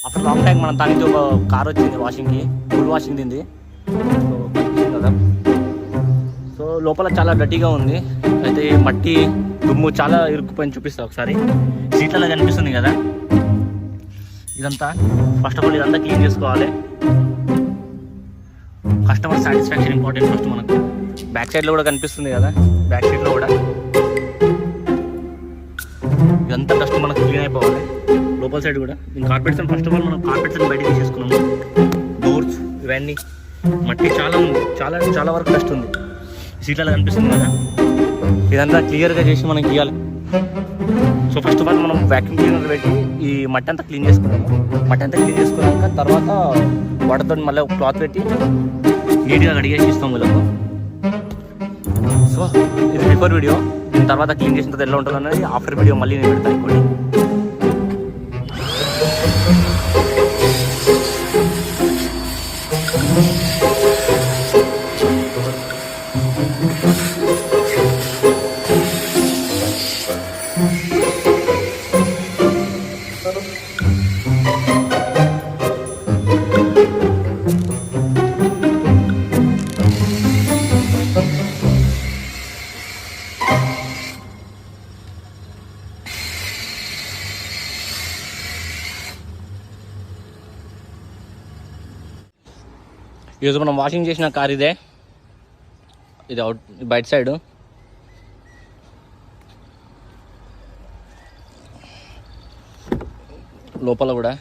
After long time మన దానికి ఒక కార్ వచ్చింది వాషింగ్కి, ఫుల్ వాషింగ్ దింది. సో కదా, సో లోపల చాలా డర్టీగా ఉంది. అయితే మట్టి దుమ్ము చాలా ఇరుక్కుపోయింది. చూపిస్తా ఒకసారి. సీట్లలో కనిపిస్తుంది కదా ఇదంతా. ఫస్ట్ ఆఫ్ ఆల్ ఇదంతా క్లీన్ చేసుకోవాలి. కస్టమర్ సాటిస్ఫాక్షన్ ఇంపార్టెంట్ ఫస్ట్ మనకు. బ్యాక్ సైడ్లో కూడా కనిపిస్తుంది కదా, బ్యాక్ సైడ్లో కూడా ఇదంతా డస్ట్ మనకు క్లీన్ అయిపోవాలి. లోపల సైడ్ కూడా దీని కార్పెట్స్ ఫస్ట్ ఆఫ్ ఆల్ మనం కార్పెట్స్ బయట తీసేసుకున్నాము. డోర్స్ ఇవన్నీ మట్టి చాలా ఉంది, చాలా చాలా వరకు డస్ట్ ఉంది. సీట్లలో కనిపిస్తుంది కదా, ఇదంతా క్లియర్గా చేసి మనం గీయాలి. సో ఫస్ట్ ఆఫ్ ఆల్ మనం వ్యాక్యూమ్ క్లీనర్ పెట్టి ఈ మట్టి అంతా క్లీన్ చేసుకున్నాము. మట్టి అంతా క్లీన్ చేసుకున్నాక తర్వాత వాటర్తో మళ్ళీ ఒక క్లాత్ పెట్టి నీట్గా కడిగేసి ఇస్తాం వీళ్ళకు. సో ఇది బిఫోర్ వీడియో. దీని తర్వాత క్లీన్ చేసిన తర్వాత ఎలా ఉంటుంది అనేది ఆఫ్టర్ వీడియో మళ్ళీ నేను పెడతాను ఇంకోటి. ఈరోజు మనం వాషింగ్ చేసిన కార్ ఇదే. ఇది అవుట్ బయట సైడ్. లోపల కూడా